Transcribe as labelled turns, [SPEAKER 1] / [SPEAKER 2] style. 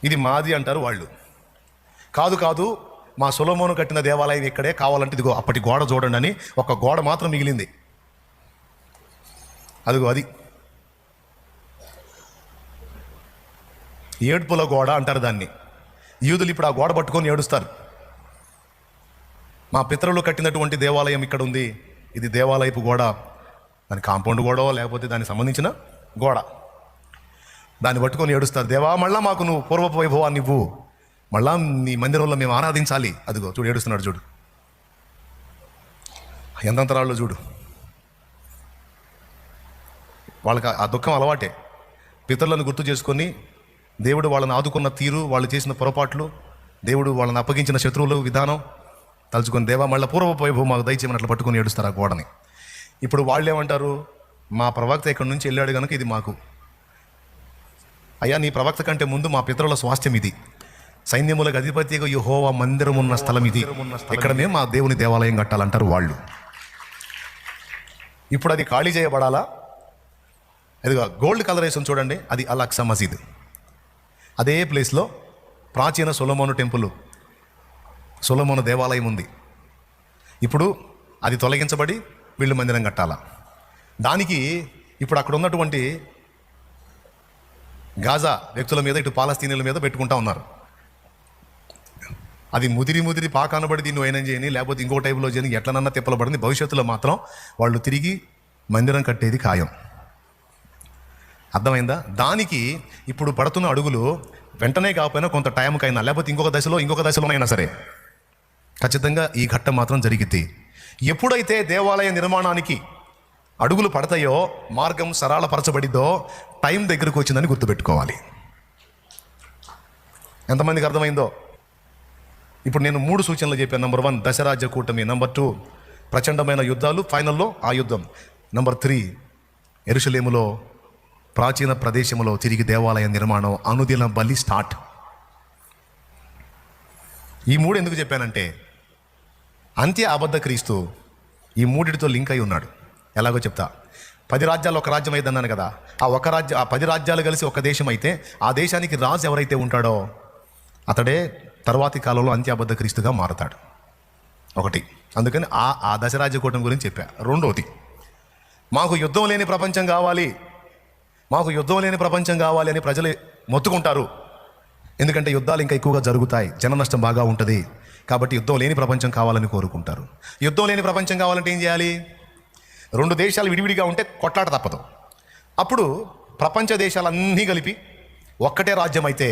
[SPEAKER 1] ఇది మాది అంటారు వాళ్ళు. కాదు కాదు, మా సొలొమోను కట్టిన దేవాలయం ఇక్కడే, కావాలంటే ఇదిగో అప్పటి గోడ చూడండి అని ఒక గోడ మాత్రం మిగిలింది. అదిగో అది ఏడ్పుల గోడ అంటారు దాన్ని. యూదులు ఇప్పుడు ఆ గోడ పట్టుకొని ఏడుస్తారు. మా పితరులు కట్టినటువంటి దేవాలయం ఇక్కడ ఉంది, ఇది దేవాలయపు గోడ, దాని కాంపౌండ్ గోడ లేకపోతే దానికి సంబంధించిన గోడ, దాన్ని పట్టుకొని ఏడుస్తారు. దేవా, మళ్ళా మాకు నువ్వు పూర్వపు వైభవాన్ని ఇవ్వు, మళ్ళా నీ మందిరంలో మేము ఆరాధించాలి. అదిగో చూడు ఏడుస్తున్నాడు, చూడు ఎంతంతరాళ్ళు చూడు. వాళ్ళకి ఆ దుఃఖం అలవాటే. పితరులను గుర్తు చేసుకొని దేవుడు వాళ్ళని ఆదుకున్న తీరు, వాళ్ళు చేసిన పొరపాట్లు, దేవుడు వాళ్ళని అప్పగించిన శత్రువుల విధానం తలుచుకొని దేవా మళ్ళీ పూర్వపు వైభవం మాకు దయచేయమన్నట్లు పట్టుకొని ఏడుస్తారు ఆ గోడని. ఇప్పుడు వాళ్ళు ఏమంటారు, మా ప్రవక్త ఇక్కడి నుంచి వెళ్ళాడు కనుక ఇది మాకు. అయ్యా, నీ ప్రవక్త కంటే ముందు మా పితరుల స్వాస్థ్యం ఇది, సైన్యములకు అధిపతిగా యెహోవా మందిరం ఉన్న స్థలం ఇది, ఇక్కడ మేము మా దేవుని దేవాలయం కట్టాలంటారు వాళ్ళు. ఇప్పుడు అది ఖాళీ చేయబడాలా? అదిగా గోల్డ్ కలర్ వేసిన చూడండి, అది అల్ అక్సా మసీద్. అదే ప్లేస్లో ప్రాచీన సొలొమోను టెంపుల్, సొలొమోను దేవాలయం ఉంది. ఇప్పుడు అది తొలగించబడి వీళ్ళు మందిరం కట్టాలా. దానికి ఇప్పుడు అక్కడ ఉన్నటువంటి గాజా వ్యక్తుల మీద, ఇటు పాలస్తీనీల మీద పెట్టుకుంటా ఉన్నారు. అది ముదిరి పాకానబడి దీన్ని వైనం చేయని, లేకపోతే ఇంకో టైపులో చేయని, ఎట్లనన్నా తిప్పలబడింది. భవిష్యత్తులో మాత్రం వాళ్ళు తిరిగి మందిరం కట్టేది ఖాయం. అర్థమైందా? దానికి ఇప్పుడు పడుతున్న అడుగులు వెంటనే కాకపోయినా కొంత టైంకైనా, లేకపోతే ఇంకొక దశలోనైనా సరే ఖచ్చితంగా ఈ ఘట్టం మాత్రం జరిగిద్ది. ఎప్పుడైతే దేవాలయ నిర్మాణానికి అడుగులు పడతాయో, మార్గం సరళపరచబడిద్దో, టైం దగ్గరకు వచ్చిందని గుర్తుపెట్టుకోవాలి. ఎంతమందికి అర్థమైందో? ఇప్పుడు నేను 3 సూచనలు చెప్పాను. నంబర్ 1 దశరాజ్య కూటమి, నంబర్ 2 ప్రచండమైన యుద్ధాలు, ఫైనల్లో ఆ యుద్ధం, నంబర్ 3 యెరూషలేములో ప్రాచీన ప్రదేశంలో తిరిగి దేవాలయ నిర్మాణం, అనుదిన బలి స్టార్ట్. ఈ 3 ఎందుకు చెప్పానంటే, అంత్య అబద్ధ క్రీస్తు ఈ 3టితో లింక్ అయి ఉన్నాడు. ఎలాగో చెప్తా. 10 రాజ్యాలు ఒక రాజ్యం అయితే అన్నాను కదా. ఆ 10 రాజ్యాలు కలిసి ఒక దేశం అయితే, ఆ దేశానికి రాజు ఎవరైతే ఉంటాడో అతడే తర్వాతి కాలంలో అంత్య అబద్ధ క్రీస్తుగా మారుతాడు. ఒకటి, అందుకని ఆ దశరాజ్య కూటమి గురించి చెప్పా. రెండోది, మాకు యుద్ధం లేని ప్రపంచం కావాలి, మాకు యుద్ధం లేని ప్రపంచం కావాలి అని ప్రజలు మొత్తుకుంటారు. ఎందుకంటే యుద్ధాలు ఇంకా ఎక్కువగా జరుగుతాయి, జన నష్టం బాగా ఉంటుంది. కాబట్టి యుద్ధం లేని ప్రపంచం కావాలని కోరుకుంటారు. యుద్ధం లేని ప్రపంచం కావాలంటే ఏం చేయాలి? 2 దేశాలు విడివిడిగా ఉంటే కొట్లాట తప్పదు. అప్పుడు ప్రపంచ దేశాలన్నీ కలిపి ఒక్కటే రాజ్యం అయితే